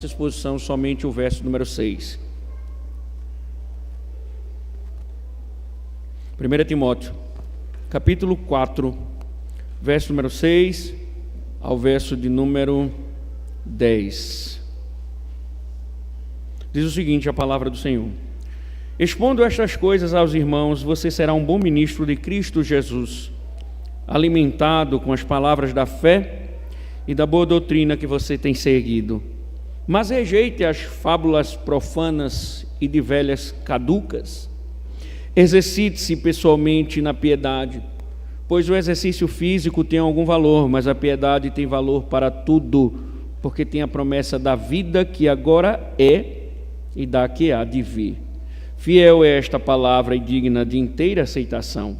exposição somente o verso número 6. 1 Timóteo, capítulo 4, verso número 6 ao verso de número 10. Diz o seguinte a palavra do Senhor: expondo estas coisas aos irmãos, você será um bom ministro de Cristo Jesus, alimentado com as palavras da fé e da boa doutrina que você tem seguido. Mas rejeite as fábulas profanas e de velhas caducas. Exercite-se pessoalmente na piedade, pois o exercício físico tem algum valor, mas a piedade tem valor para tudo, porque tem a promessa da vida que agora é e da que há de vir. Fiel é esta palavra e digna de inteira aceitação,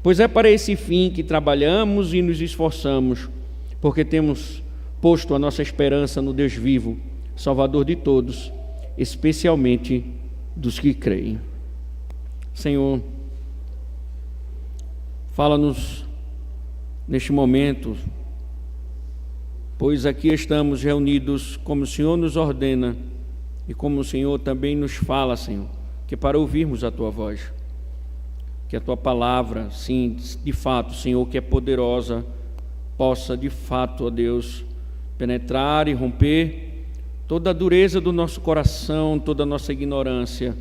pois é para esse fim que trabalhamos e nos esforçamos, porque temos posto a nossa esperança no Deus vivo, Salvador de todos, especialmente dos que creem. Senhor, fala-nos neste momento, pois aqui estamos reunidos como o Senhor nos ordena e como o Senhor também nos fala, Senhor, que para ouvirmos a Tua voz, que a Tua palavra, sim, de fato, Senhor, que é poderosa, possa de fato, ó Deus, penetrar e romper toda a dureza do nosso coração, toda a nossa ignorância,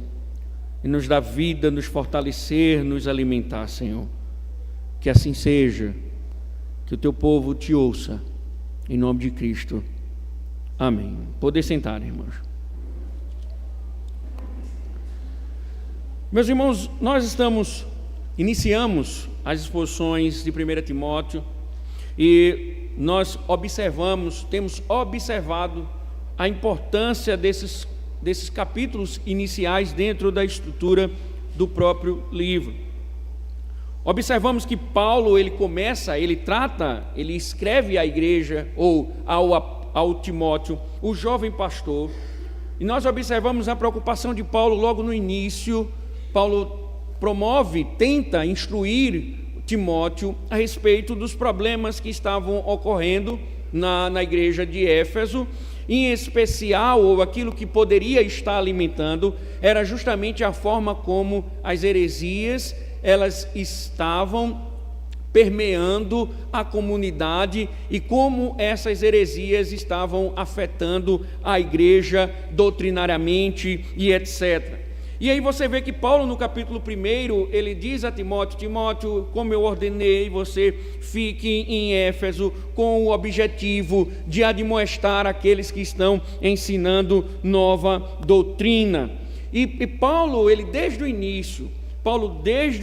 e nos dar vida, nos fortalecer, nos alimentar, Senhor. Que assim seja, que o Teu povo Te ouça, em nome de Cristo. Amém. Poder sentar, irmãos. Meus irmãos, nós iniciamos as exposições de 1 Timóteo, e nós temos observado a importância desses capítulos iniciais dentro da estrutura do próprio livro. Observamos que Paulo, ele escreve à igreja, ou ao Timóteo, o jovem pastor, e nós observamos a preocupação de Paulo logo no início. Paulo tenta instruir Timóteo a respeito dos problemas que estavam ocorrendo na igreja de Éfeso. Em especial, ou aquilo que poderia estar alimentando, era justamente a forma como as heresias, elas estavam permeando a comunidade e como essas heresias estavam afetando a igreja doutrinariamente e etc. E aí você vê que Paulo, no capítulo 1, ele diz a Timóteo: Timóteo, como eu ordenei, você fique em Éfeso com o objetivo de admoestar aqueles que estão ensinando nova doutrina. E Paulo, desde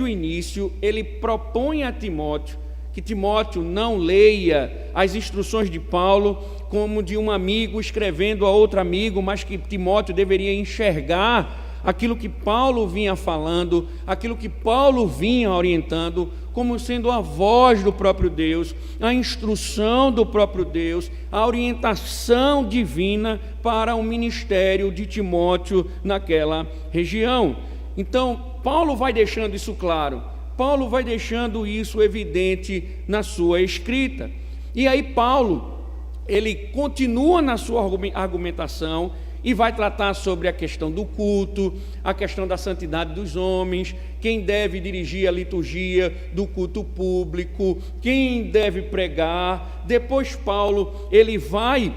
o início, ele propõe a Timóteo que Timóteo não leia as instruções de Paulo como de um amigo escrevendo a outro amigo, mas que Timóteo deveria enxergar aquilo que Paulo vinha falando, aquilo que Paulo vinha orientando, como sendo a voz do próprio Deus, a instrução do próprio Deus, a orientação divina para o ministério de Timóteo naquela região. Então, Paulo vai deixando isso claro, Paulo vai deixando isso evidente na sua escrita. E aí Paulo, ele continua na sua argumentação, e vai tratar sobre a questão do culto, a questão da santidade dos homens, quem deve dirigir a liturgia do culto público, quem deve pregar. Depois Paulo, ele vai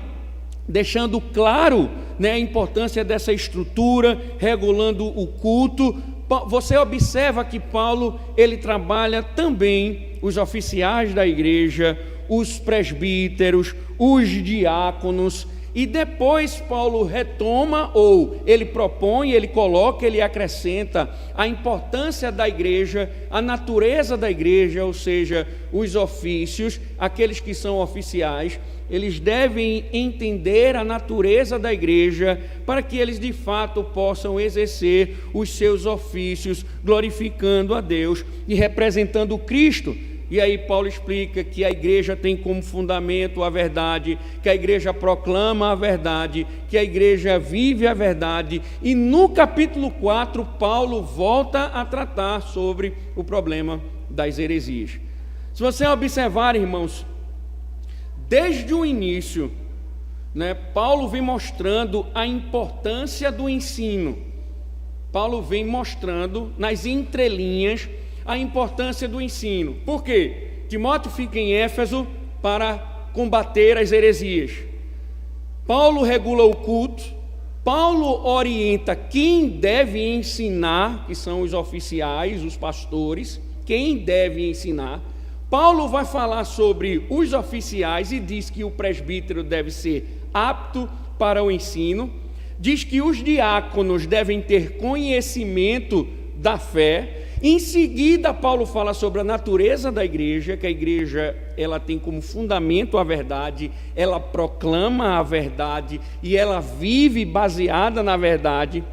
deixando claro, a importância dessa estrutura, regulando o culto. Você observa que Paulo, ele trabalha também os oficiais da igreja, os presbíteros, os diáconos. E depois Paulo retoma, ou ele propõe, ele coloca, ele acrescenta a importância da igreja, a natureza da igreja, ou seja, os ofícios, aqueles que são oficiais, eles devem entender a natureza da igreja para que eles de fato possam exercer os seus ofícios, glorificando a Deus e representando Cristo. E aí Paulo explica que a igreja tem como fundamento a verdade, que a igreja proclama a verdade, que a igreja vive a verdade. E no capítulo 4, Paulo volta a tratar sobre o problema das heresias. Se você observar, irmãos, desde o início, Paulo vem mostrando a importância do ensino. Paulo vem mostrando nas entrelinhas a importância do ensino. Por quê? Timóteo fica em Éfeso para combater as heresias. Paulo regula o culto. Paulo orienta quem deve ensinar, que são os oficiais, os pastores, quem deve ensinar. Paulo vai falar sobre os oficiais e diz que o presbítero deve ser apto para o ensino. Diz que os diáconos devem ter conhecimento da fé. Em seguida, Paulo fala sobre a natureza da igreja, que a igreja ela tem como fundamento a verdade, ela proclama a verdade e ela vive baseada na verdade.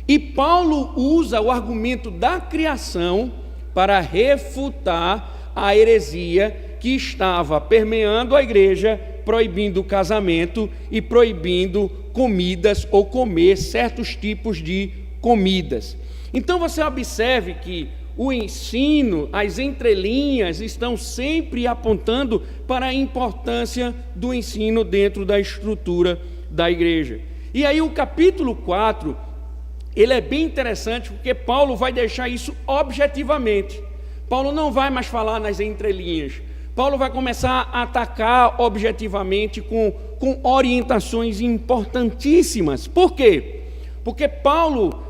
E Paulo usa o argumento da criação para refutar a heresia que estava permeando a igreja, proibindo o casamento e proibindo comidas ou comer certos tipos de comidas. Então você observe que o ensino, as entrelinhas estão sempre apontando para a importância do ensino dentro da estrutura da igreja. E aí o capítulo 4, ele é bem interessante porque Paulo vai deixar isso objetivamente. Paulo não vai mais falar nas entrelinhas. Paulo vai começar a atacar objetivamente com orientações importantíssimas. Por quê? Porque Paulo,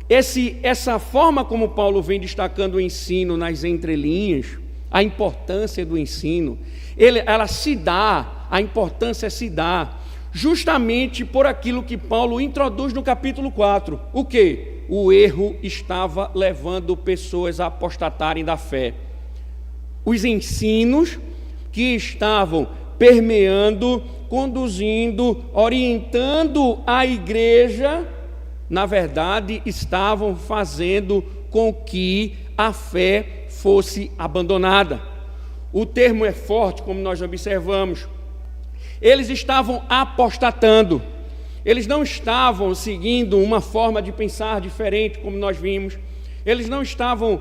essa forma como Paulo vem destacando o ensino nas entrelinhas, a importância do ensino, a importância se dá justamente por aquilo que Paulo introduz no capítulo 4. O quê? O erro estava levando pessoas a apostatarem da fé. Os ensinos que estavam permeando, conduzindo, orientando a igreja, na verdade, estavam fazendo com que a fé fosse abandonada. O termo é forte, como nós observamos. Eles estavam apostatando. Eles não estavam seguindo uma forma de pensar diferente, como nós vimos. Eles não estavam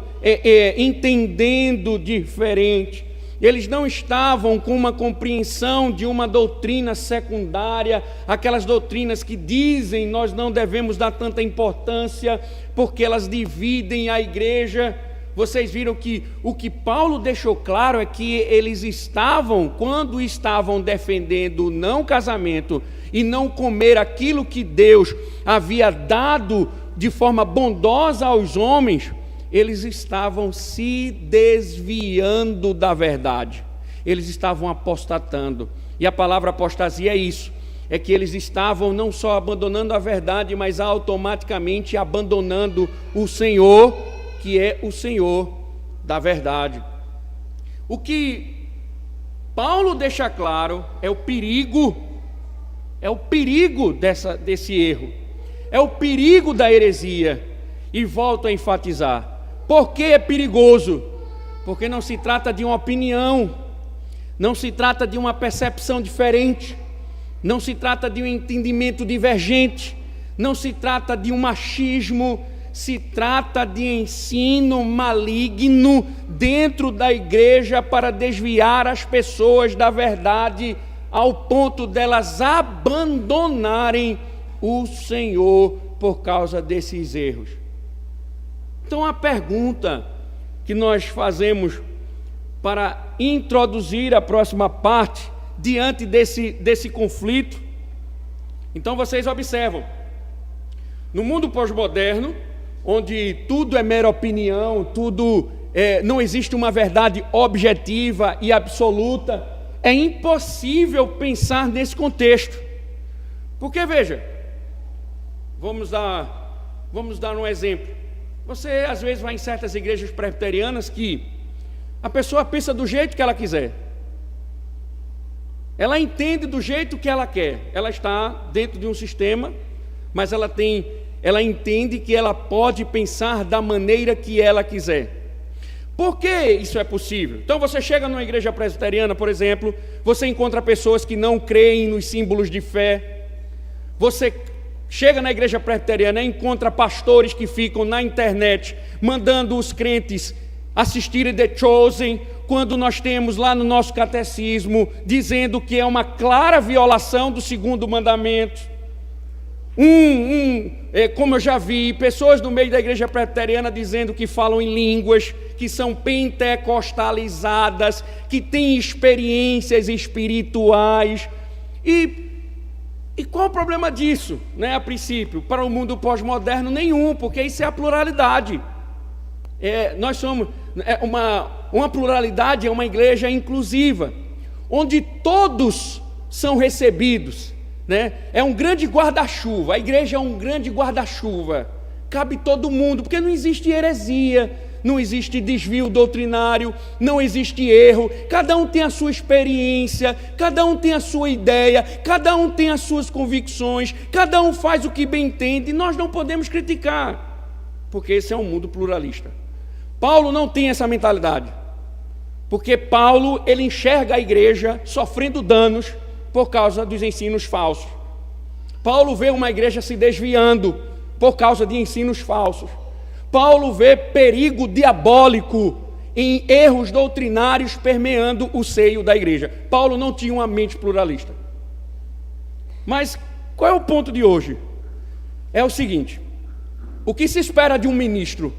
entendendo diferente. Eles não estavam com uma compreensão de uma doutrina secundária, aquelas doutrinas que dizem nós não devemos dar tanta importância, porque elas dividem a igreja. Vocês viram que o que Paulo deixou claro é que eles estavam, quando estavam defendendo o não casamento e não comer aquilo que Deus havia dado de forma bondosa aos homens, eles estavam se desviando da verdade, eles estavam apostatando. E a palavra apostasia é isso, é que eles estavam não só abandonando a verdade, mas automaticamente abandonando o Senhor, que é o Senhor da verdade. O que Paulo deixa claro é o perigo desse erro, é o perigo da heresia. E volto a enfatizar, por que é perigoso? Porque não se trata de uma opinião, não se trata de uma percepção diferente, não se trata de um entendimento divergente, não se trata de um machismo, se trata de ensino maligno dentro da igreja para desviar as pessoas da verdade, ao ponto delas abandonarem o Senhor por causa desses erros. Então a pergunta que nós fazemos para introduzir a próxima parte diante desse conflito, então vocês observam, no mundo pós-moderno, onde tudo é mera opinião, não existe uma verdade objetiva e absoluta, é impossível pensar nesse contexto. Porque veja, vamos dar um exemplo. Você às vezes vai em certas igrejas presbiterianas que a pessoa pensa do jeito que ela quiser. Ela entende do jeito que ela quer. Ela está dentro de um sistema, mas ela entende que ela pode pensar da maneira que ela quiser. Por que isso é possível? Então você chega numa igreja presbiteriana, por exemplo, você encontra pessoas que não creem nos símbolos de fé. Você chega na igreja presbiteriana e encontra pastores que ficam na internet mandando os crentes assistirem The Chosen, quando nós temos lá no nosso catecismo dizendo que é uma clara violação do segundo mandamento. Como eu já vi, pessoas no meio da igreja presbiteriana dizendo que falam em línguas, que são pentecostalizadas, que têm experiências espirituais. E qual o problema disso, né, a princípio? Para o mundo pós-moderno, nenhum, porque isso é a pluralidade. Nós somos uma pluralidade, é uma igreja inclusiva, onde todos são recebidos, né? É um grande guarda-chuva, a igreja é um grande guarda-chuva, cabe todo mundo, porque não existe heresia, não existe desvio doutrinário, não existe erro, cada um tem a sua experiência, cada um tem a sua ideia, cada um tem as suas convicções, cada um faz o que bem entende, e nós não podemos criticar, porque esse é um mundo pluralista. Paulo não tem essa mentalidade, porque Paulo, ele enxerga a igreja sofrendo danos por causa dos ensinos falsos. Paulo vê uma igreja se desviando por causa de ensinos falsos. Paulo vê perigo diabólico em erros doutrinários permeando o seio da igreja. Paulo não tinha uma mente pluralista. Mas qual é o ponto de hoje? É o seguinte: o que se espera de um ministro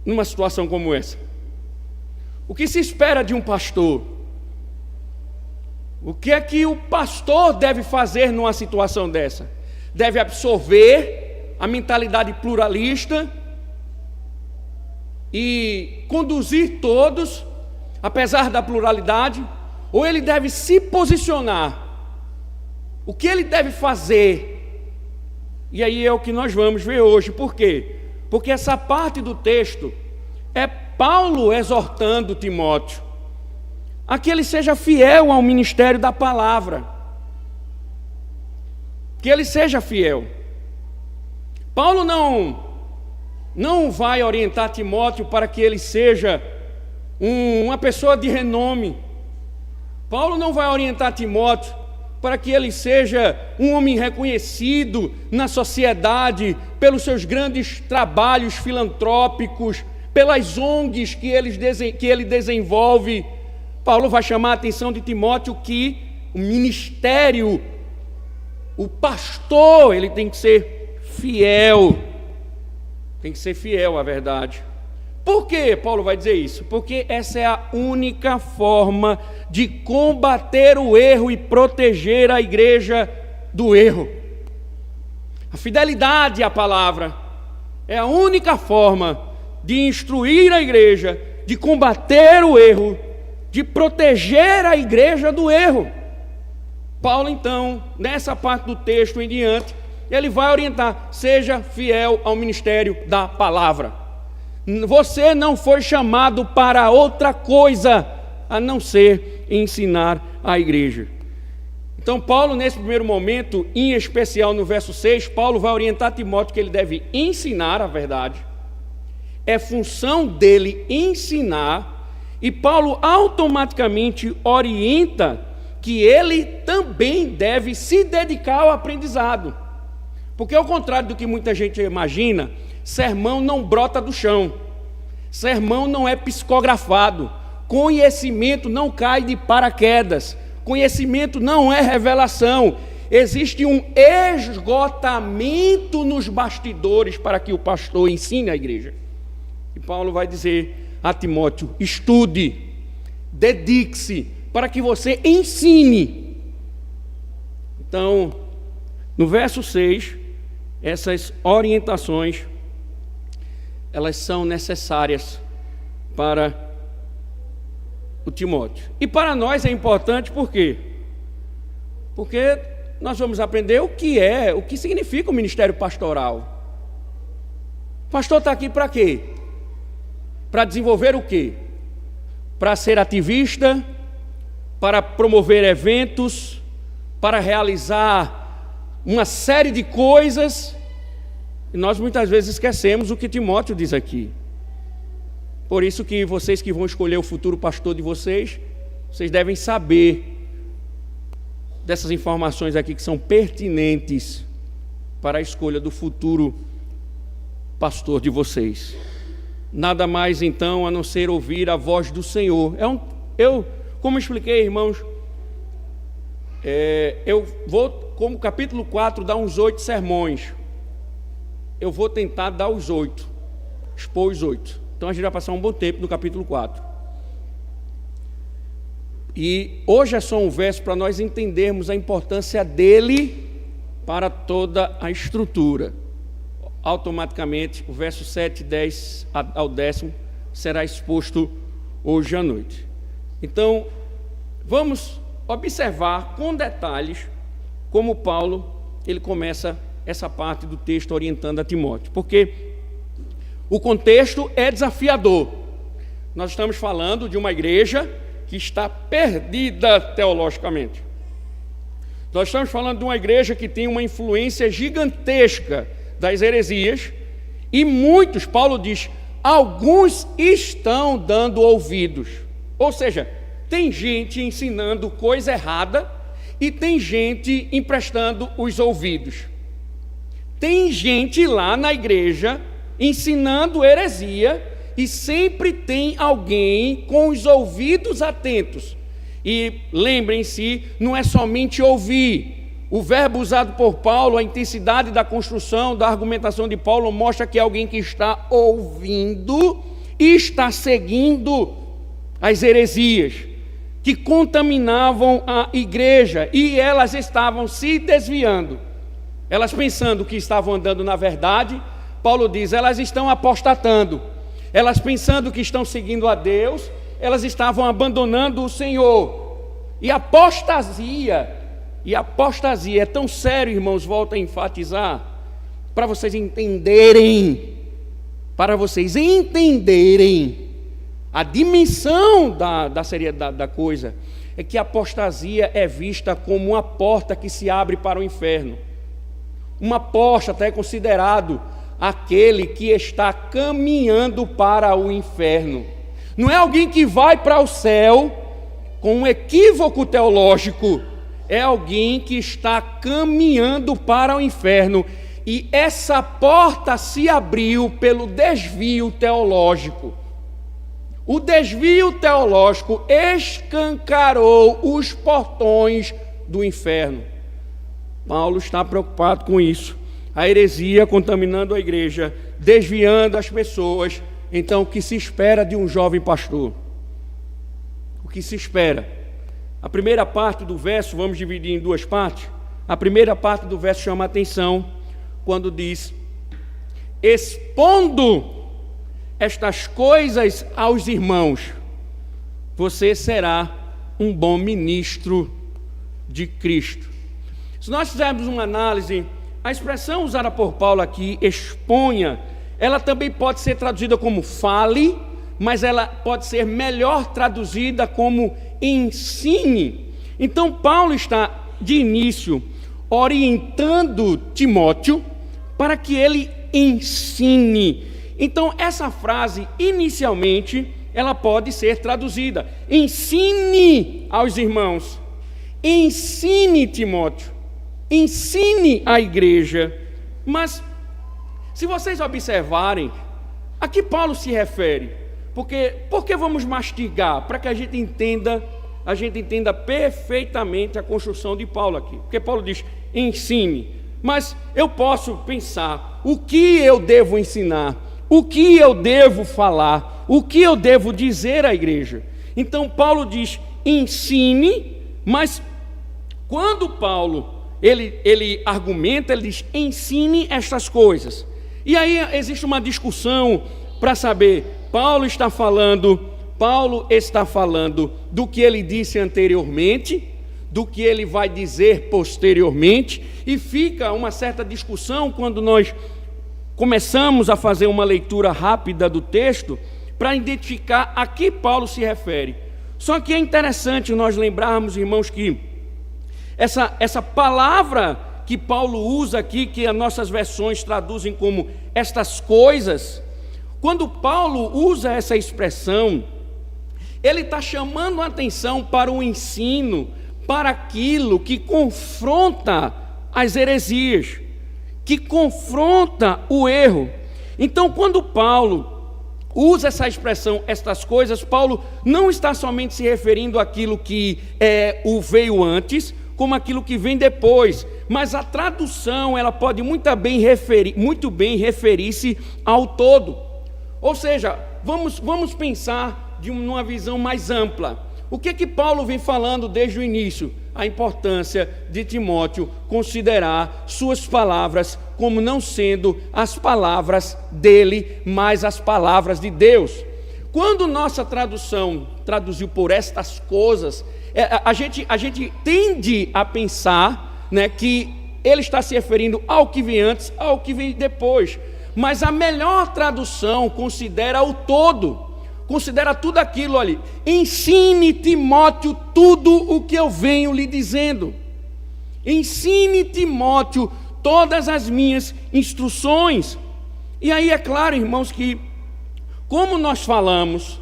numa situação como essa? O que se espera de um pastor? O que é que o pastor deve fazer numa situação dessa? Deve absorver a mentalidade pluralista e conduzir todos, apesar da pluralidade, ou ele deve se posicionar? O que ele deve fazer? E aí é o que nós vamos ver hoje. Por quê? Porque essa parte do texto é Paulo exortando Timóteo a que ele seja fiel ao ministério da palavra, que ele seja fiel. Paulo não vai orientar Timóteo para que ele seja uma pessoa de renome. Paulo não vai orientar Timóteo para que ele seja um homem reconhecido na sociedade pelos seus grandes trabalhos filantrópicos, pelas ONGs que ele desenvolve. Paulo vai chamar a atenção de Timóteo que o ministério, o pastor, ele tem que ser fiel. Tem que ser fiel à verdade. Por que Paulo vai dizer isso? Porque essa é a única forma de combater o erro e proteger a igreja do erro. A fidelidade à palavra é a única forma de instruir a igreja, de combater o erro, de proteger a igreja do erro. Paulo, então, nessa parte do texto em diante, ele vai orientar: seja fiel ao ministério da palavra. Você não foi chamado para outra coisa a não ser ensinar a igreja. Então Paulo, nesse primeiro momento, em especial no verso 6, Paulo vai orientar Timóteo que ele deve ensinar a verdade. É função dele ensinar, e Paulo automaticamente orienta que ele também deve se dedicar ao aprendizado. Porque ao contrário do que muita gente imagina, sermão não brota do chão, sermão não é psicografado, conhecimento não cai de paraquedas, conhecimento não é revelação, existe um esgotamento nos bastidores para que o pastor ensine a igreja. E Paulo vai dizer a Timóteo: estude, dedique-se para que você ensine. Então, no verso 6, essas orientações, elas são necessárias para o Timóteo. E para nós é importante, por quê? Porque nós vamos aprender o que significa o ministério pastoral. O pastor está aqui para quê? Para desenvolver o quê? Para ser ativista, para promover eventos, para realizar uma série de coisas. E nós muitas vezes esquecemos o que Timóteo diz aqui. Por isso que vocês que vão escolher o futuro pastor de vocês, vocês devem saber dessas informações aqui que são pertinentes para a escolha do futuro pastor de vocês. nada mais então a não ser ouvir a voz do Senhor. Como expliquei, irmãos, eu vou, como capítulo 4, dar uns 8 sermões. Eu vou tentar dar os 8, expor os 8. Então a gente vai passar um bom tempo no capítulo 4. E hoje é só um verso para nós entendermos a importância dele para toda a estrutura. Automaticamente, o verso 7, 10 ao 10 será exposto hoje à noite. Então, vamos observar com detalhes como Paulo ele começa essa parte do texto orientando a Timóteo, porque o contexto é desafiador. Nós estamos falando de uma igreja que está perdida teologicamente. Nós estamos falando de uma igreja que tem uma influência gigantesca das heresias, e muitos, Paulo diz, alguns estão dando ouvidos. Ou seja, tem gente ensinando coisa errada e tem gente emprestando os ouvidos. Tem gente lá na igreja ensinando heresia e sempre tem alguém com os ouvidos atentos. E lembrem-se, não é somente ouvir. O verbo usado por Paulo, a intensidade da construção, da argumentação de Paulo, mostra que é alguém que está ouvindo e está seguindo as heresias que contaminavam a igreja, e elas estavam se desviando. Elas pensando que estavam andando na verdade, Paulo diz, elas estão apostatando. Elas pensando que estão seguindo a Deus, elas estavam abandonando o Senhor. E apostasia é tão sério, irmãos, volto a enfatizar, para vocês entenderem a dimensão da seriedade da coisa, é que a apostasia é vista como uma porta que se abre para o inferno. Uma porta até é considerado aquele que está caminhando para o inferno. Não é alguém que vai para o céu com um equívoco teológico, é alguém que está caminhando para o inferno, e essa porta se abriu pelo desvio teológico. O desvio teológico escancarou os portões do inferno. Paulo está preocupado com isso. A heresia contaminando a igreja, desviando as pessoas. Então, o que se espera de um jovem pastor? O que se espera? A primeira parte do verso, vamos dividir em duas partes. A primeira parte do verso chama a atenção quando diz: expondo estas coisas aos irmãos, você será um bom ministro de Cristo. Se nós fizermos uma análise, a expressão usada por Paulo aqui, exponha, ela também pode ser traduzida como fale, mas ela pode ser melhor traduzida como ensine. Então Paulo está de início orientando Timóteo para que ele ensine. Então essa frase inicialmente ela pode ser traduzida: ensine aos irmãos, ensine Timóteo, ensine a igreja. Mas se vocês observarem, a que Paulo se refere? Porque vamos mastigar para que a gente entenda perfeitamente a construção de Paulo aqui. Porque Paulo diz ensine, mas eu posso pensar o que eu devo ensinar, o que eu devo falar, o que eu devo dizer à igreja. Então Paulo diz ensine, mas quando Paulo ele argumenta, ele diz ensine estas coisas. E aí existe uma discussão para saber, Paulo está falando do que ele disse anteriormente, do que ele vai dizer posteriormente, e fica uma certa discussão quando nós começamos a fazer uma leitura rápida do texto para identificar a que Paulo se refere. Só que é interessante nós lembrarmos, irmãos, que essa palavra que Paulo usa aqui, que as nossas versões traduzem como estas coisas, quando Paulo usa essa expressão, ele está chamando a atenção para o ensino, para aquilo que confronta as heresias, que confronta o erro. Então, quando Paulo usa essa expressão, estas coisas, Paulo não está somente se referindo àquilo que veio antes, como aquilo que vem depois, mas a tradução ela pode muito bem referir-se ao todo. Ou seja, vamos pensar numa visão mais ampla. O que Paulo vem falando desde o início? A importância de Timóteo considerar suas palavras como não sendo as palavras dele, mas as palavras de Deus. Quando nossa tradução traduziu por estas coisas, a gente tende a pensar, né, que ele está se referindo ao que vem antes, ao que vem depois. Mas a melhor tradução considera o todo. Considera tudo aquilo ali. Ensine, Timóteo, tudo o que eu venho lhe dizendo. Ensine, Timóteo, todas as minhas instruções. E aí é claro, irmãos, que como nós falamos,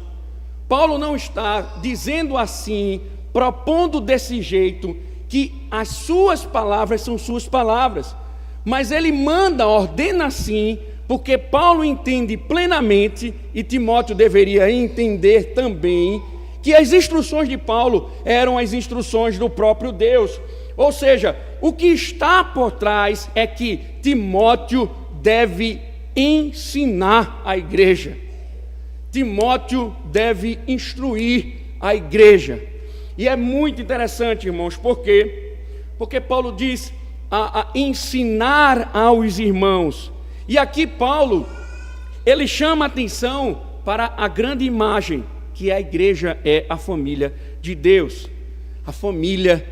Paulo não está dizendo assim, propondo desse jeito, que as suas palavras são suas palavras. Mas ele ordena assim, porque Paulo entende plenamente, e Timóteo deveria entender também, que as instruções de Paulo eram as instruções do próprio Deus. Ou seja, o que está por trás é que Timóteo deve ensinar a igreja. Timóteo deve instruir a igreja. E é muito interessante, irmãos, porque Paulo diz a ensinar aos irmãos. E aqui Paulo, ele chama a atenção para a grande imagem, que a igreja é a família de Deus. A família,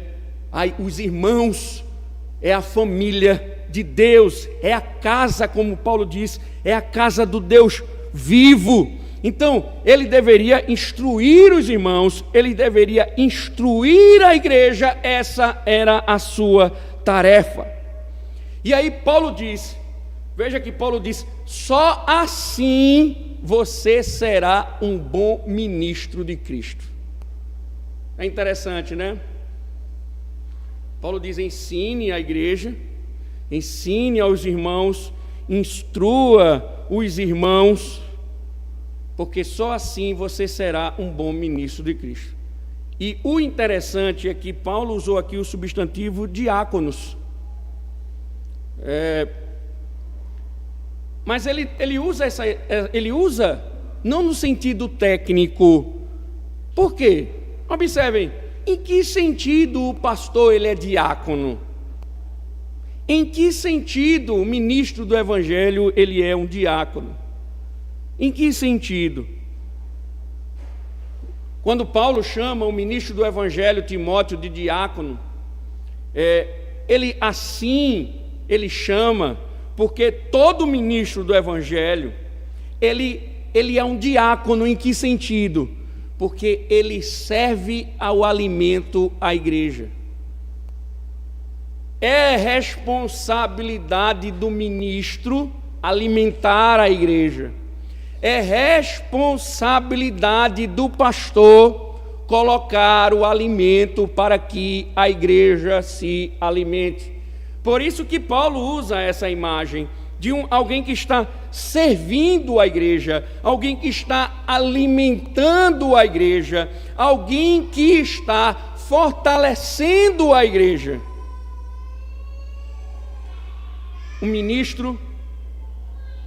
os irmãos, é a família de Deus, é a casa, como Paulo diz, é a casa do Deus vivo. Então, ele deveria instruir os irmãos, ele deveria instruir a igreja, essa era a sua tarefa. E aí Paulo diz, veja que Paulo diz, só assim você será um bom ministro de Cristo. É interessante, né? Paulo diz, ensine a igreja, ensine aos irmãos, instrua os irmãos, porque só assim você será um bom ministro de Cristo. E o interessante é que Paulo usou aqui o substantivo diáconos. Mas ele usa não no sentido técnico. Por quê? Observem, em que sentido o pastor ele é diácono? Em que sentido o ministro do evangelho ele é um diácono? Em que sentido? Quando Paulo chama o ministro do evangelho Timóteo de diácono, ele chama, porque todo ministro do evangelho, ele é um diácono. Em que sentido? Porque ele serve ao alimento à igreja. É responsabilidade do ministro alimentar a igreja. É responsabilidade do pastor colocar o alimento para que a igreja se alimente. Por isso que Paulo usa essa imagem de alguém que está servindo a igreja, alguém que está alimentando a igreja, alguém que está fortalecendo a igreja. Um ministro,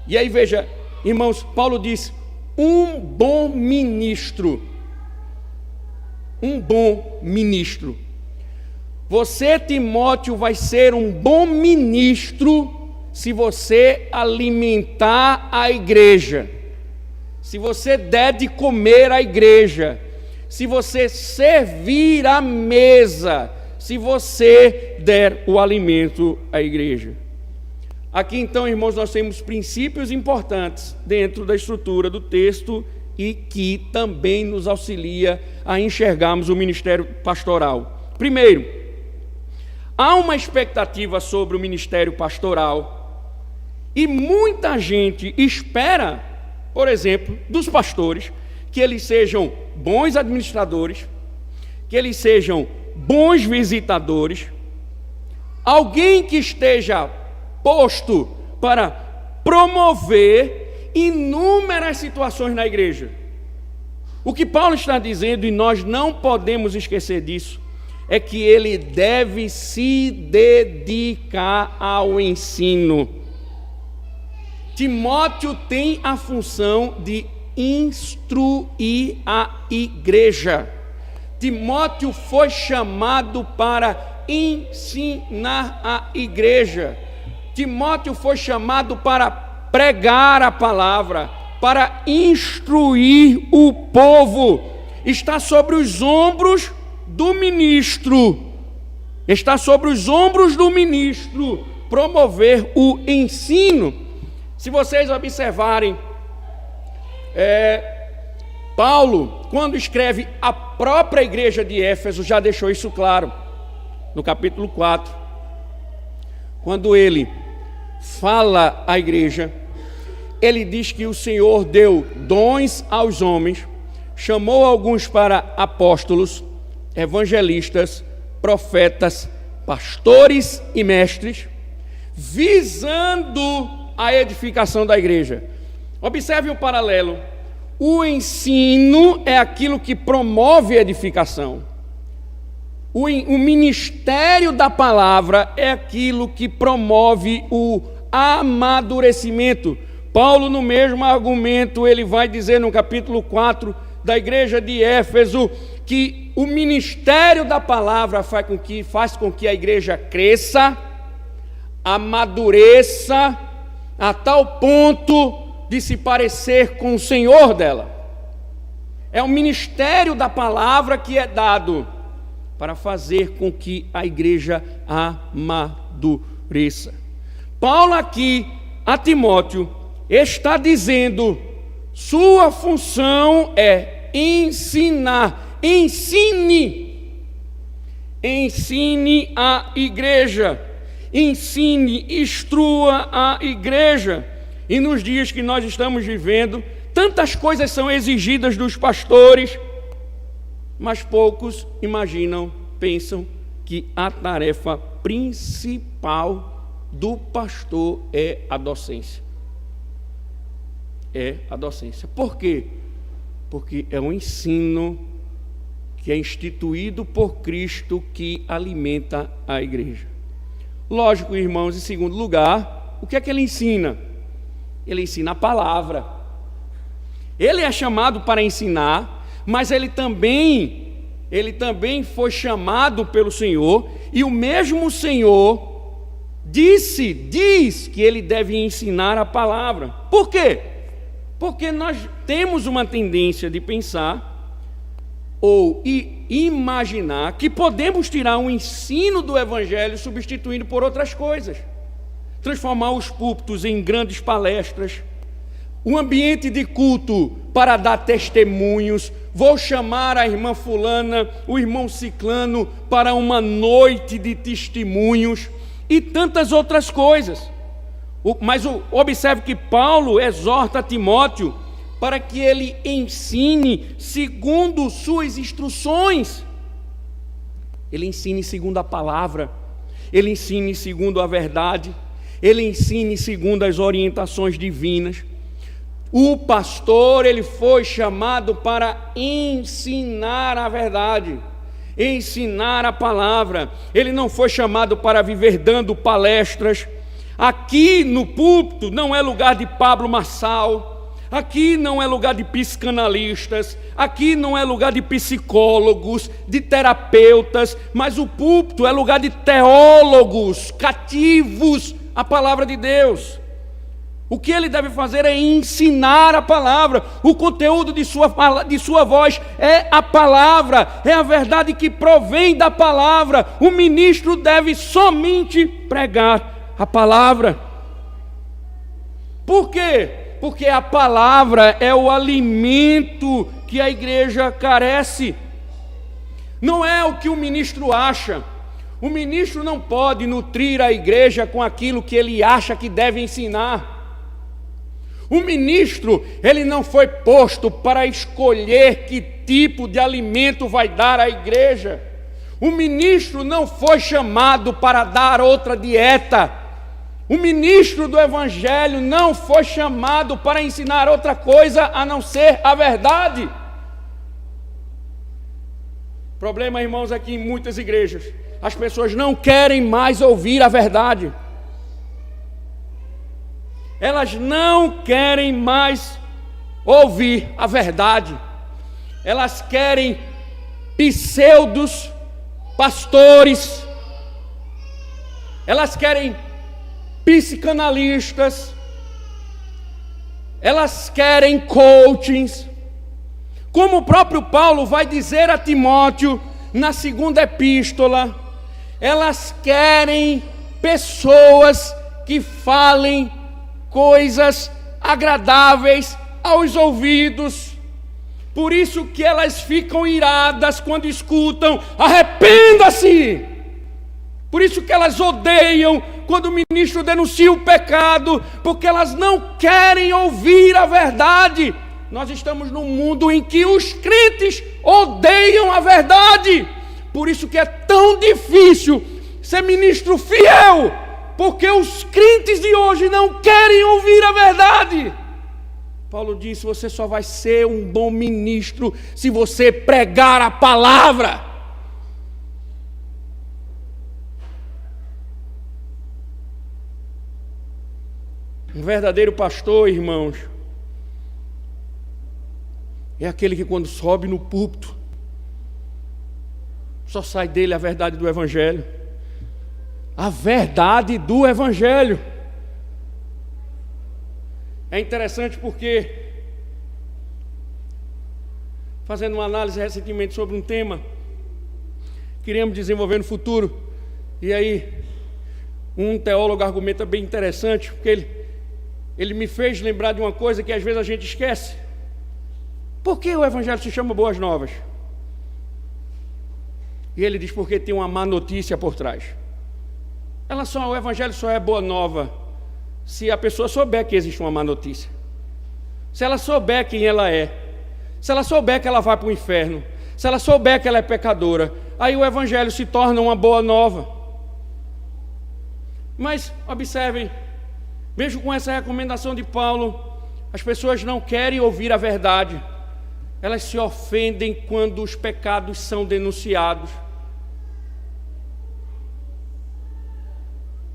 e aí veja, irmãos, Paulo diz, um bom ministro. Um bom ministro. Você, Timóteo, vai ser um bom ministro se você alimentar a igreja, se você der de comer à igreja, se você servir à mesa, se você der o alimento à igreja. Aqui então, irmãos, nós temos princípios importantes dentro da estrutura do texto e que também nos auxilia a enxergarmos o ministério pastoral. Primeiro, há uma expectativa sobre o ministério pastoral e muita gente espera, por exemplo, dos pastores, que eles sejam bons administradores, que eles sejam bons visitadores, alguém que esteja posto para promover inúmeras situações na igreja. O que Paulo está dizendo, e nós não podemos esquecer disso, é que ele deve se dedicar ao ensino. Timóteo tem a função de instruir a igreja. Timóteo foi chamado para ensinar a igreja. Timóteo foi chamado para pregar a palavra, para instruir o povo. Está sobre os ombros do ministro. Está sobre os ombros do ministro promover o ensino. Se vocês observarem, Paulo, quando escreve a própria igreja de Éfeso, já deixou isso claro. No capítulo 4, quando ele fala à igreja, ele diz que o Senhor deu dons aos homens, chamou alguns para apóstolos, evangelistas, profetas, pastores e mestres, visando a edificação da igreja. Observe o paralelo. O ensino é aquilo que promove a edificação. O ministério da palavra é aquilo que promove o amadurecimento. Paulo, no mesmo argumento, ele vai dizer no capítulo 4 da igreja de Éfeso que o ministério da palavra faz com que a igreja cresça, amadureça, a tal ponto de se parecer com o Senhor dela. É o ministério da palavra que é dado para fazer com que a igreja amadureça. Paulo aqui a Timóteo está dizendo: sua função é ensinar. Ensine a igreja. Ensine, instrua a igreja. E nos dias que nós estamos vivendo, tantas coisas são exigidas dos pastores, mas poucos imaginam, pensam que a tarefa principal do pastor é a docência. É a docência. Por quê? Porque é um ensino que é instituído por Cristo que alimenta a igreja. Lógico, irmãos, em segundo lugar, o que é que ele ensina? Ele ensina a palavra. Ele é chamado para ensinar, mas ele também foi chamado pelo Senhor, e o mesmo Senhor diz que ele deve ensinar a palavra. Por quê? Porque nós temos uma tendência de pensar ou imaginar que podemos tirar um ensino do Evangelho substituindo por outras coisas. Transformar os púlpitos em grandes palestras, um ambiente de culto para dar testemunhos. Vou chamar a irmã fulana, o irmão ciclano para uma noite de testemunhos e tantas outras coisas. Mas observe que Paulo exorta Timóteo para que ele ensine segundo suas instruções. Ele ensine segundo a palavra, ele ensine segundo a verdade, ele ensine segundo as orientações divinas. O pastor, ele foi chamado para ensinar a verdade, ensinar a palavra. Ele não foi chamado para viver dando palestras. Aqui no púlpito não é lugar de Pablo Marçal, aqui não é lugar de psicanalistas, aqui não é lugar de psicólogos, de terapeutas, mas o púlpito é lugar de teólogos cativos à palavra de Deus. O que ele deve fazer é ensinar a palavra. O conteúdo de sua voz é a palavra, é a verdade que provém da palavra. O ministro deve somente pregar a palavra. Por quê? Porque a palavra é o alimento que a igreja carece. Não é o que o ministro acha. O ministro não pode nutrir a igreja com aquilo que ele acha que deve ensinar. O ministro, ele não foi posto para escolher que tipo de alimento vai dar à igreja. O ministro não foi chamado para dar outra dieta. O ministro do Evangelho não foi chamado para ensinar outra coisa a não ser a verdade. O problema, irmãos, é que em muitas igrejas as pessoas não querem mais ouvir a verdade. Elas não querem mais ouvir a verdade. Elas querem pseudos pastores. Elas querem psicanalistas. Elas querem coachings. Como o próprio Paulo vai dizer a Timóteo na segunda epístola, elas querem pessoas que falem coisas agradáveis aos ouvidos. Por isso que elas ficam iradas quando escutam: arrependa-se! Por isso que elas odeiam quando o ministro denuncia o pecado, porque elas não querem ouvir a verdade. Nós estamos num mundo em que os crentes odeiam a verdade. Por isso que é tão difícil ser ministro fiel, porque os crentes de hoje não querem ouvir a verdade. Paulo disse: você só vai ser um bom ministro se você pregar a palavra. Um verdadeiro pastor, irmãos, é aquele que quando sobe no púlpito, só sai dele a verdade do Evangelho. A verdade do Evangelho. É interessante porque, fazendo uma análise recentemente sobre um tema que queríamos desenvolver no futuro, e aí um teólogo argumenta bem interessante, porque ele me fez lembrar de uma coisa que às vezes a gente esquece. Por que o Evangelho se chama Boas Novas? E ele diz: porque tem uma má notícia por trás. O Evangelho só é boa nova se a pessoa souber que existe uma má notícia. Se ela souber quem ela é. Se ela souber que ela vai para o inferno. Se ela souber que ela é pecadora. Aí o Evangelho se torna uma boa nova. Mas observem, mesmo com essa recomendação de Paulo, as pessoas não querem ouvir a verdade. Elas se ofendem quando os pecados são denunciados.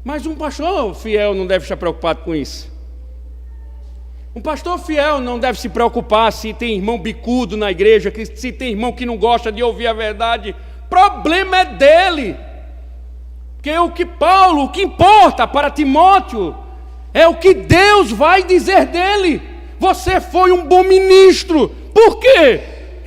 Mas um pastor fiel não deve estar preocupado com isso. Um pastor fiel não deve se preocupar se tem irmão bicudo na igreja, se tem irmão que não gosta de ouvir a verdade. Problema é dele. Porque o que importa para Timóteo é o que Deus vai dizer dele. Você foi um bom ministro. Por quê?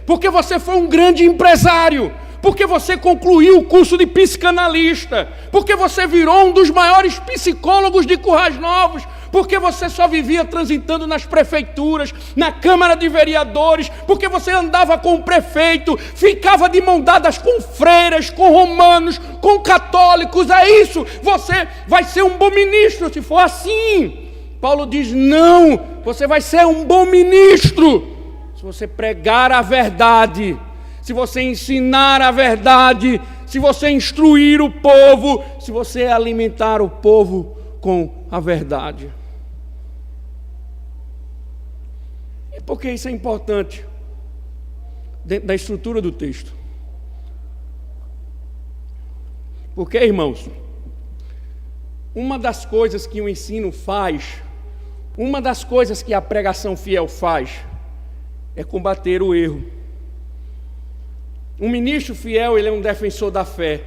Porque você foi um grande empresário. Porque você concluiu o curso de psicanalista. Porque você virou um dos maiores psicólogos de Currais Novos. Porque você só vivia transitando nas prefeituras, na Câmara de Vereadores. Porque você andava com o prefeito, ficava de mão dadas com freiras, com romanos, com católicos. É isso, você vai ser um bom ministro se for assim. Paulo diz: não, você vai ser um bom ministro se você pregar a verdade, se você ensinar a verdade, se você instruir o povo, se você alimentar o povo com a verdade. E por que isso é importante dentro da estrutura do texto? Porque, irmãos, uma das coisas que o ensino faz, uma das coisas que a pregação fiel faz, é combater o erro. Um ministro fiel, ele é um defensor da fé.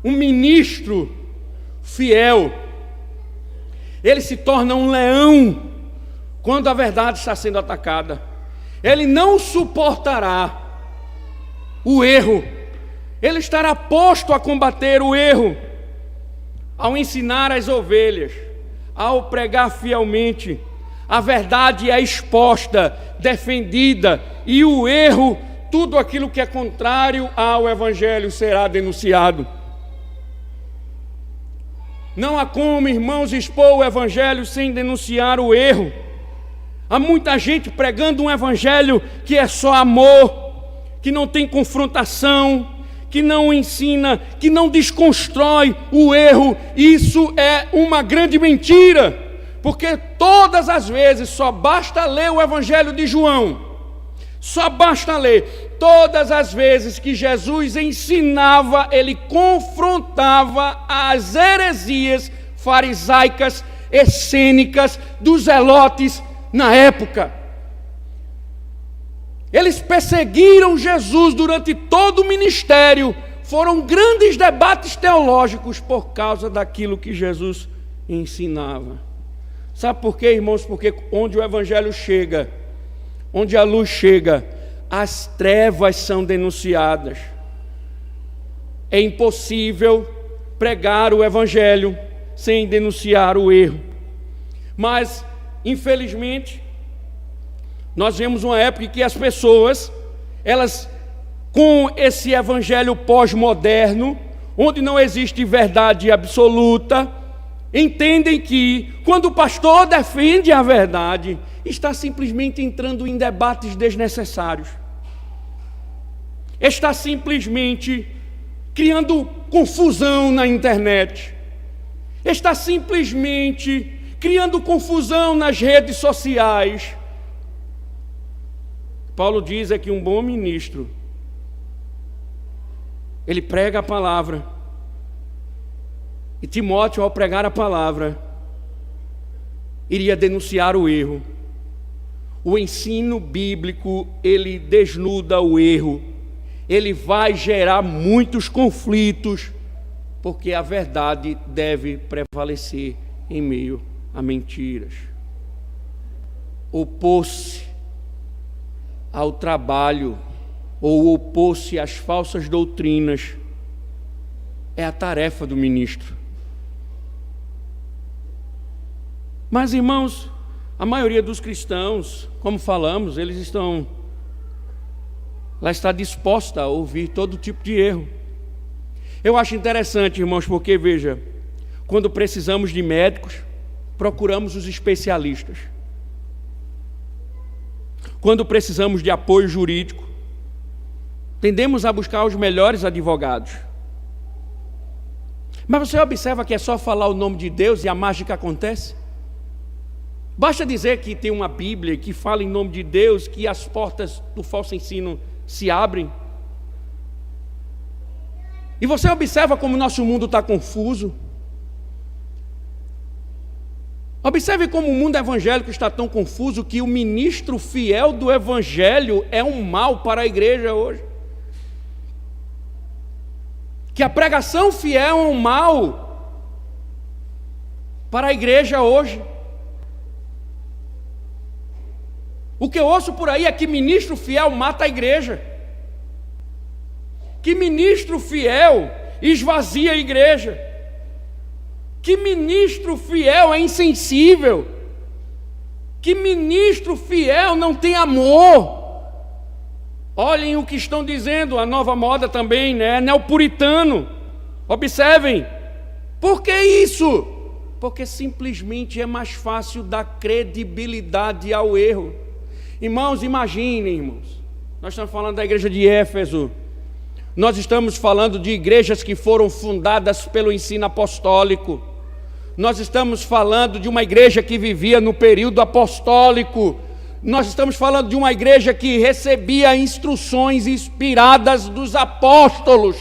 Um ministro fiel, ele se torna um leão quando a verdade está sendo atacada. Ele não suportará o erro. Ele estará posto a combater o erro ao ensinar as ovelhas, ao pregar fielmente. A verdade é exposta, defendida, e o erro, tudo aquilo que é contrário ao Evangelho, será denunciado. Não há como, irmãos, expor o Evangelho sem denunciar o erro. Há muita gente pregando um Evangelho que é só amor, que não tem confrontação, que não ensina, que não desconstrói o erro, isso é uma grande mentira. Porque todas as vezes, só basta ler o Evangelho de João, só basta ler, todas as vezes que Jesus ensinava, ele confrontava as heresias farisaicas, essênicas, dos zelotes na época. Eles perseguiram Jesus durante todo o ministério, foram grandes debates teológicos por causa daquilo que Jesus ensinava. Sabe por quê, irmãos? Porque onde o Evangelho chega, onde a luz chega, as trevas são denunciadas. É impossível pregar o Evangelho sem denunciar o erro. Mas, infelizmente, nós vemos uma época em que as pessoas, elas, com esse evangelho pós-moderno, onde não existe verdade absoluta, entendem que, quando o pastor defende a verdade, está simplesmente entrando em debates desnecessários. Está simplesmente criando confusão na internet. Está simplesmente criando confusão nas redes sociais. Paulo diz que um bom ministro, ele prega a palavra, e Timóteo, ao pregar a palavra, iria denunciar o erro. O ensino bíblico, ele desnuda o erro, ele vai gerar muitos conflitos, porque a verdade deve prevalecer em meio a mentiras. Opor-se ao trabalho ou opor-se às falsas doutrinas é a tarefa do ministro. Mas, irmãos, a maioria dos cristãos, como falamos, ela está disposta a ouvir todo tipo de erro. Eu acho interessante, irmãos, porque, veja, quando precisamos de médicos, procuramos os especialistas. Quando precisamos de apoio jurídico, tendemos a buscar os melhores advogados. Mas você observa que é só falar o nome de Deus e a mágica acontece? Basta dizer que tem uma Bíblia que fala em nome de Deus, que as portas do falso ensino se abrem. E você observa como o nosso mundo está confuso. Observe como o mundo evangélico está tão confuso que o ministro fiel do evangelho é um mal para a igreja hoje. Que a pregação fiel é um mal para a igreja hoje. O que eu ouço por aí é que ministro fiel mata a igreja. Que ministro fiel esvazia a igreja. Que ministro fiel é insensível. Que ministro fiel não tem amor. Olhem o que estão dizendo, a nova moda também, né? Neopuritano. Observem. Por que isso? Porque simplesmente é mais fácil dar credibilidade ao erro. Irmãos, imaginem, irmãos. Nós estamos falando da igreja de Éfeso. Nós estamos falando de igrejas que foram fundadas pelo ensino apostólico. Nós estamos falando de uma igreja que vivia no período apostólico. Nós estamos falando de uma igreja que recebia instruções inspiradas dos apóstolos.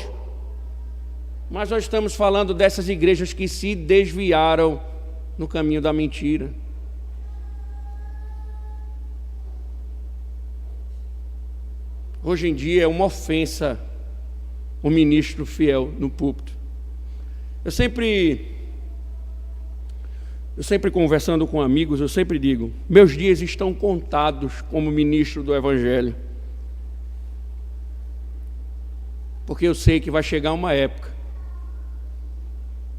Mas nós estamos falando dessas igrejas que se desviaram no caminho da mentira. Hoje em dia é uma ofensa o ministro fiel no púlpito. Eu sempre conversando com amigos, eu sempre digo, meus dias estão contados como ministro do Evangelho. Porque eu sei que vai chegar uma época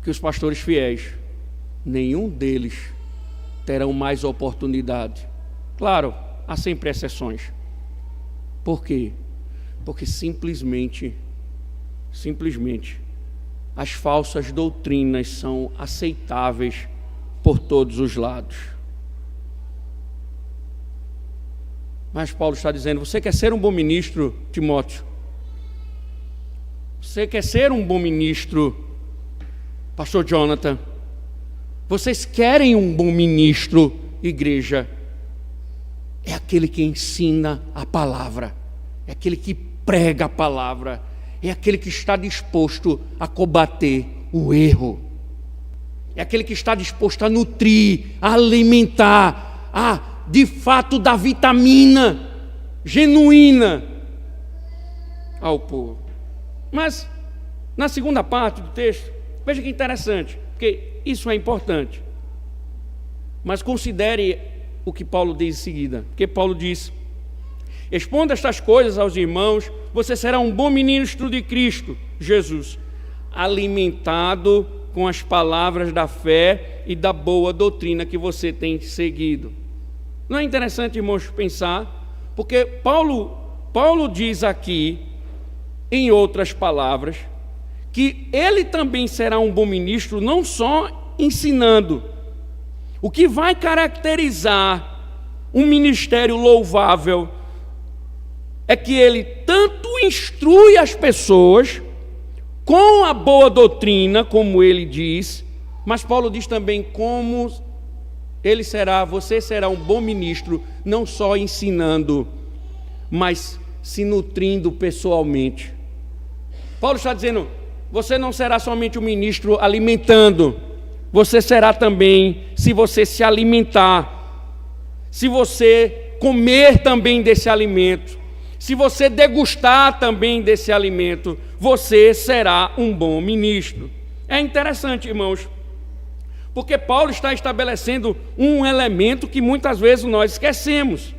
que os pastores fiéis, nenhum deles terão mais oportunidade. Claro, há sempre exceções. Por quê? Porque simplesmente as falsas doutrinas são aceitáveis por todos os lados. Mas Paulo está dizendo, você quer ser um bom ministro, Timóteo? Você quer ser um bom ministro, pastor Jonathan? Vocês querem um bom ministro, igreja? É aquele que ensina a palavra, é aquele que prega a palavra, é aquele que está disposto a combater o erro, é aquele que está disposto a nutrir, a alimentar, a de fato dar vitamina genuína ao povo. Mas na segunda parte do texto, veja que interessante, porque isso é importante. Mas considere o que Paulo diz em seguida, porque Paulo diz: exponda estas coisas aos irmãos, você será um bom ministro de Cristo Jesus, alimentado com as palavras da fé e da boa doutrina que você tem seguido. Não é interessante, irmãos, pensar, porque Paulo diz aqui, em outras palavras, que ele também será um bom ministro, não só ensinando. O que vai caracterizar um ministério louvável é que ele tanto instrui as pessoas com a boa doutrina, como ele diz, mas Paulo diz também como você será um bom ministro, não só ensinando, mas se nutrindo pessoalmente. Paulo está dizendo, você não será somente um ministro alimentando, você será também, se você se alimentar, se você comer também desse alimento, se você degustar também desse alimento, você será um bom ministro. É interessante, irmãos, porque Paulo está estabelecendo um elemento que muitas vezes nós esquecemos.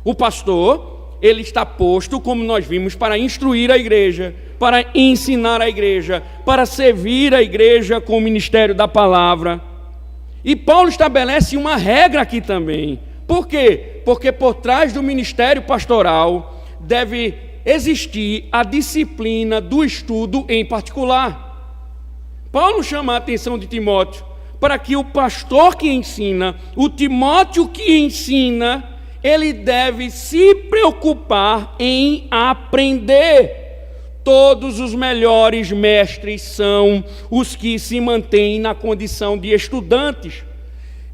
O pastor, ele está posto, como nós vimos, para instruir a igreja, para ensinar a igreja, para servir a igreja com o ministério da palavra. E Paulo estabelece uma regra aqui também. Por quê? Porque por trás do ministério pastoral deve existir a disciplina do estudo em particular. Paulo chama a atenção de Timóteo para que o pastor que ensina, o Timóteo que ensina, ele deve se preocupar em aprender. Todos os melhores mestres são os que se mantêm na condição de estudantes.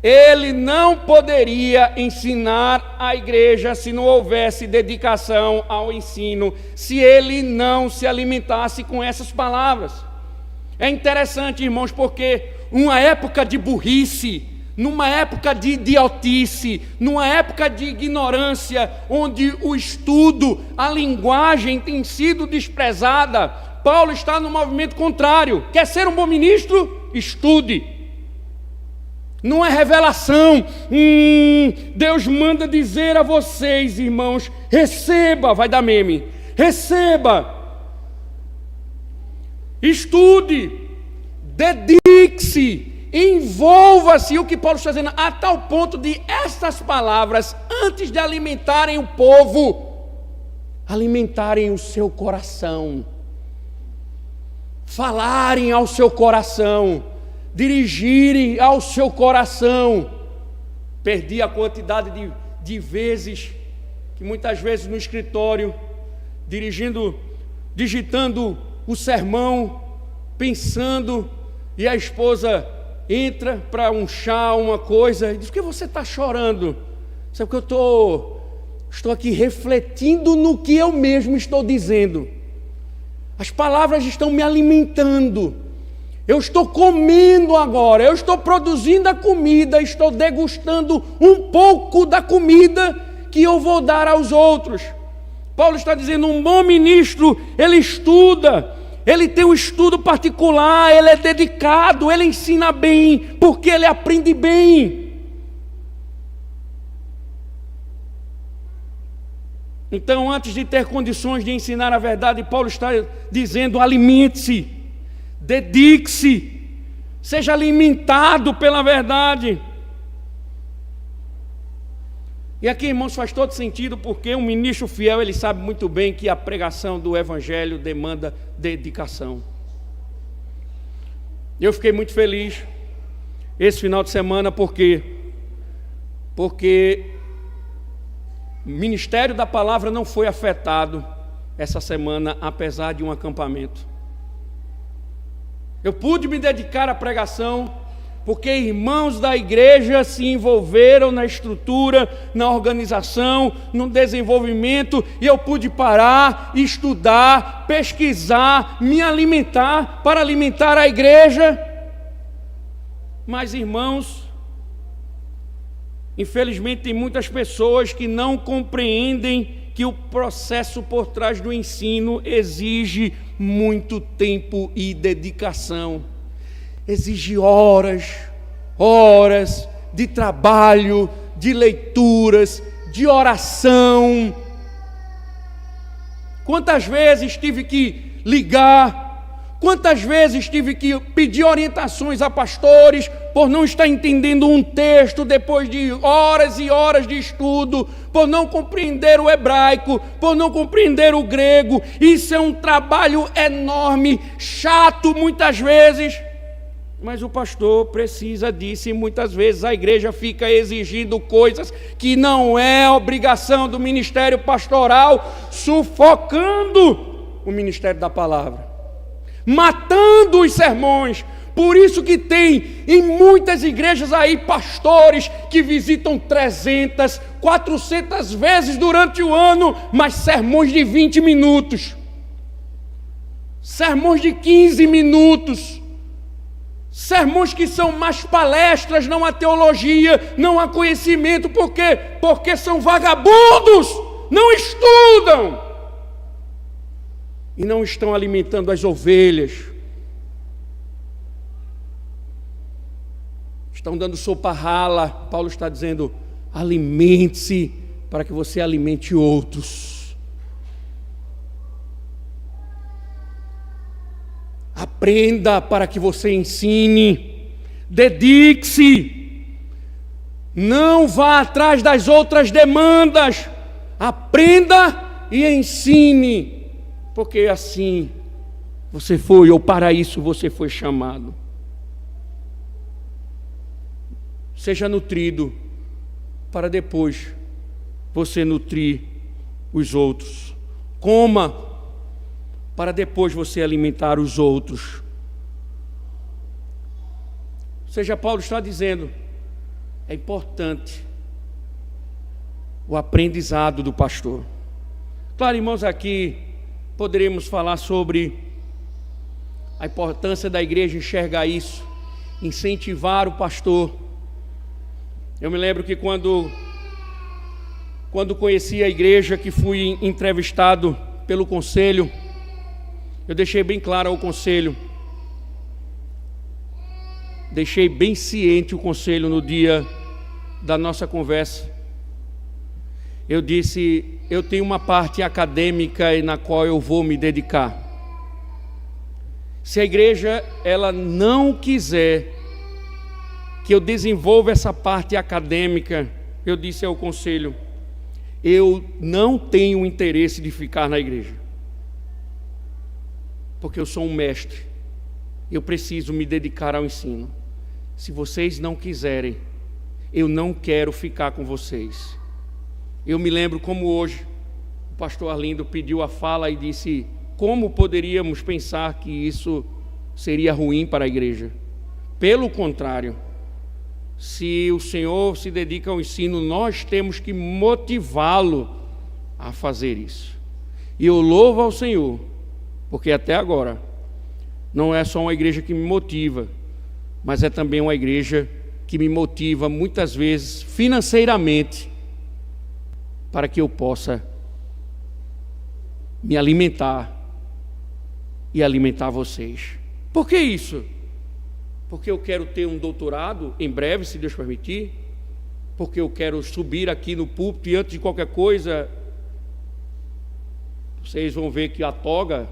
Ele não poderia ensinar a igreja se não houvesse dedicação ao ensino, se ele não se alimentasse com essas palavras. É interessante, irmãos, porque numa época de burrice, numa época de idiotice, numa época de ignorância, onde o estudo, a linguagem tem sido desprezada, Paulo está no movimento contrário. Quer ser um bom ministro? Estude. Não é revelação. Deus manda dizer a vocês, irmãos, receba, vai dar meme, receba, estude, dedique-se, envolva-se. O que Paulo está dizendo, a tal ponto de estas palavras, antes de alimentarem o povo, alimentarem o seu coração, falarem ao seu coração, dirigirem ao seu coração. Perdi a quantidade de vezes que muitas vezes no escritório, digitando o sermão, pensando, e a esposa entra para um chá, uma coisa, e diz: por que você está chorando? Sabe que eu estou aqui refletindo no que eu mesmo estou dizendo. As palavras estão me alimentando. Eu estou comendo agora, eu estou produzindo a comida, estou degustando um pouco da comida que eu vou dar aos outros. Paulo está dizendo, um bom ministro, ele estuda, ele tem um estudo particular, ele é dedicado, ele ensina bem, porque ele aprende bem. Então, antes de ter condições de ensinar a verdade, Paulo está dizendo, alimente-se, dedique-se, seja alimentado pela verdade. E aqui, irmãos, faz todo sentido, porque um ministro fiel, ele sabe muito bem que a pregação do evangelho demanda dedicação. Eu fiquei muito feliz esse final de semana, porque o ministério da palavra não foi afetado essa semana, apesar de um acampamento. Eu pude me dedicar à pregação porque irmãos da igreja se envolveram na estrutura, na organização, no desenvolvimento, e eu pude parar, estudar, pesquisar, me alimentar para alimentar a igreja. Mas, irmãos, infelizmente tem muitas pessoas que não compreendem que o processo por trás do ensino exige muito tempo e dedicação. Exige horas de trabalho, de leituras, de oração. Quantas vezes tive que ligar, quantas vezes tive que pedir orientações a pastores por não estar entendendo um texto depois de horas e horas de estudo, por não compreender o hebraico, por não compreender o grego. Isso é um trabalho enorme, chato muitas vezes. Mas o pastor precisa disso, e muitas vezes a igreja fica exigindo coisas que não é obrigação do ministério pastoral, sufocando o ministério da palavra, matando os sermões. Por isso que tem em muitas igrejas aí pastores que visitam 300, 400 vezes durante o ano, mas sermões de 20 minutos, sermões de 15 minutos, sermões que são mais palestras, não há teologia, não há conhecimento. Por quê? Porque são vagabundos, não estudam e não estão alimentando as ovelhas. Estão dando sopa rala. Paulo está dizendo: alimente-se para que você alimente outros. Aprenda para que você ensine. Dedique-se. Não vá atrás das outras demandas. Aprenda e ensine. Porque assim você foi, ou para isso você foi chamado. Seja nutrido para depois você nutrir os outros. Coma para depois você alimentar os outros. Ou seja, Paulo está dizendo, é importante o aprendizado do pastor. Claro, irmãos, aqui poderíamos falar sobre a importância da igreja enxergar isso, incentivar o pastor. Eu me lembro que quando conheci a igreja, que fui entrevistado pelo conselho, eu deixei bem claro ao conselho, deixei bem ciente o conselho no dia da nossa conversa. Eu disse: eu tenho uma parte acadêmica na qual eu vou me dedicar. Se a igreja ela não quiser que eu desenvolva essa parte acadêmica, eu disse ao conselho, eu não tenho interesse de ficar na igreja, porque eu sou um mestre, eu preciso me dedicar ao ensino. Se vocês não quiserem, eu não quero ficar com vocês. Eu me lembro como hoje o pastor Arlindo pediu a fala e disse: como poderíamos pensar que isso seria ruim para a igreja? Pelo contrário, se o Senhor se dedica ao ensino, nós temos que motivá-lo a fazer isso. E eu louvo ao Senhor, porque até agora não é só uma igreja que me motiva, mas é também uma igreja que me motiva muitas vezes financeiramente, para que eu possa me alimentar e alimentar vocês. Por que isso? Porque eu quero ter um doutorado em breve, se Deus permitir, porque eu quero subir aqui no púlpito, e antes de qualquer coisa, vocês vão ver que a toga,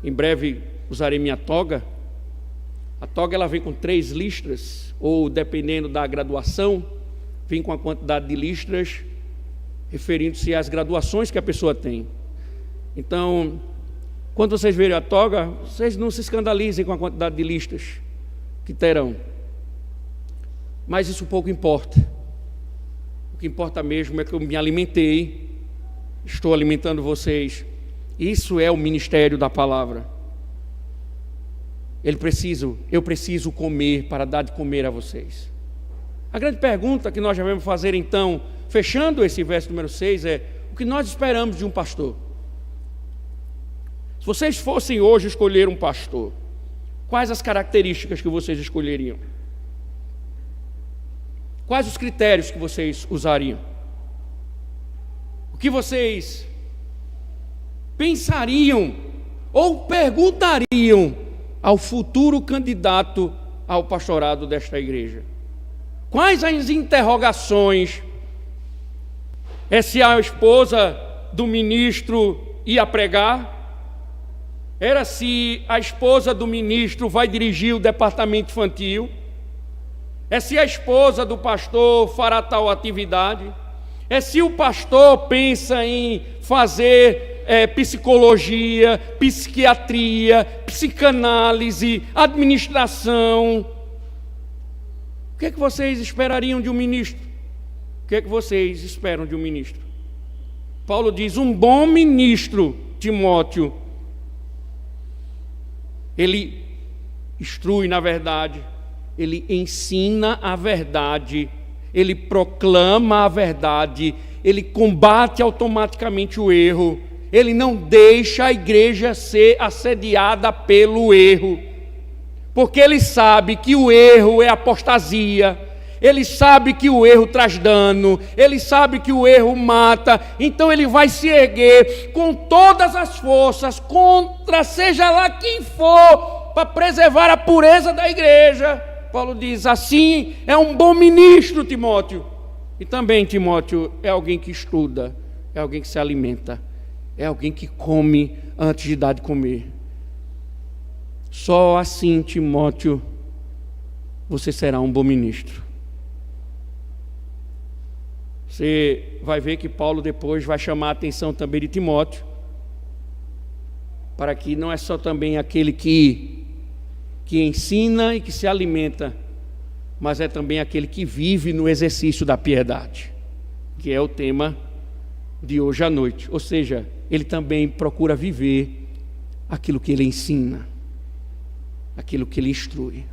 em breve usarei minha toga. A toga ela vem com 3 listras, ou dependendo da graduação, vem com a quantidade de listras, referindo-se às graduações que a pessoa tem. Então, quando vocês verem a toga, vocês não se escandalizem com a quantidade de listras que terão. Mas isso pouco importa. O que importa mesmo é que eu me alimentei, estou alimentando vocês. Isso é o ministério da palavra. eu preciso comer para dar de comer a vocês. A grande pergunta que nós devemos fazer então, fechando esse verso número 6, é: o que nós esperamos de um pastor? Se vocês fossem hoje escolher um pastor, quais as características que vocês escolheriam? Quais os critérios que vocês usariam? O que vocês pensariam ou perguntariam ao futuro candidato ao pastorado desta igreja? Quais as interrogações? É se a esposa do ministro ia pregar? Era se a esposa do ministro vai dirigir o departamento infantil? É se a esposa do pastor fará tal atividade? É se o pastor pensa em fazer psicologia, psiquiatria, psicanálise, administração? O que é que vocês esperariam de um ministro? O que é que vocês esperam de um ministro? Paulo diz: um bom ministro, Timóteo, ele instrui na verdade, ele ensina a verdade, ele proclama a verdade, ele combate automaticamente o erro, ele não deixa a igreja ser assediada pelo erro, porque ele sabe que o erro é apostasia, ele sabe que o erro traz dano, ele sabe que o erro mata, então ele vai se erguer com todas as forças contra seja lá quem for, para preservar a pureza da igreja. Paulo diz: assim é um bom ministro, Timóteo. E também, Timóteo, é alguém que estuda, é alguém que se alimenta, é alguém que come antes de dar de comer. Só assim, Timóteo, você será um bom ministro. Você vai ver que Paulo depois vai chamar a atenção também de Timóteo, para que não é só também aquele que ensina e que se alimenta, mas é também aquele que vive no exercício da piedade, que é o tema de hoje à noite. Ou seja, ele também procura viver aquilo que ele ensina, aquilo que ele instrui.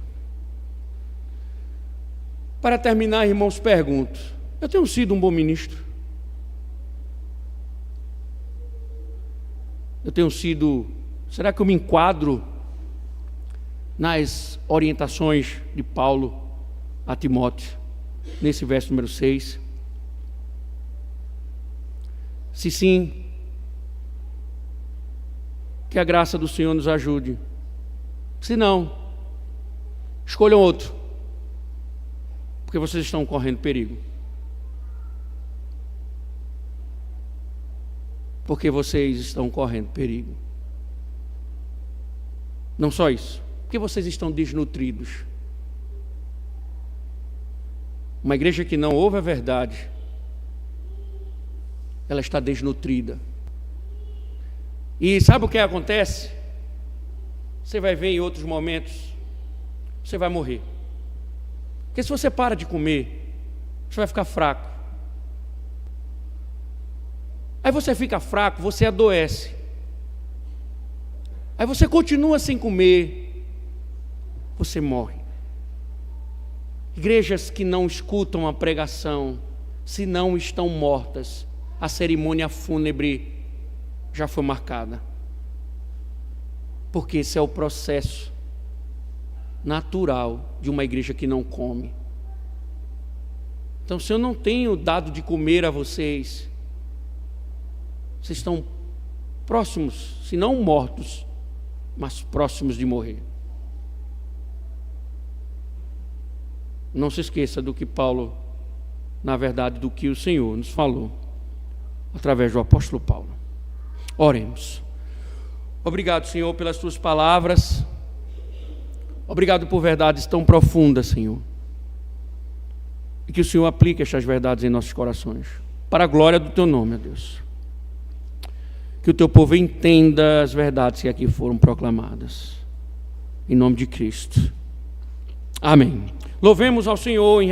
Para terminar, irmãos, pergunto: eu tenho sido um bom ministro? Será que eu me enquadro nas orientações de Paulo a Timóteo, nesse verso número 6? Se sim, que a graça do Senhor nos ajude. Se não, escolham outro, porque vocês estão correndo perigo. Porque vocês estão correndo perigo. Não só isso, porque vocês estão desnutridos. Uma igreja que não ouve a verdade, ela está desnutrida. E sabe o que acontece? Você vai ver em outros momentos, você vai morrer. Porque se você para de comer, você vai ficar fraco. Aí você fica fraco, você adoece. Aí você continua sem comer, você morre. Igrejas que não escutam a pregação, se não estão mortas, a cerimônia fúnebre já foi marcada. Porque esse é o processo natural de uma igreja que não come. Então, se eu não tenho dado de comer a vocês, vocês estão próximos, se não mortos, mas próximos de morrer. Não se esqueça do que Paulo, na verdade, do que o Senhor nos falou através do apóstolo Paulo. Oremos. Obrigado, Senhor, pelas tuas palavras. Obrigado por verdades tão profundas, Senhor. E que o Senhor aplique estas verdades em nossos corações, para a glória do teu nome, ó Deus. Que o teu povo entenda as verdades que aqui foram proclamadas. Em nome de Cristo. Amém. Louvemos ao Senhor em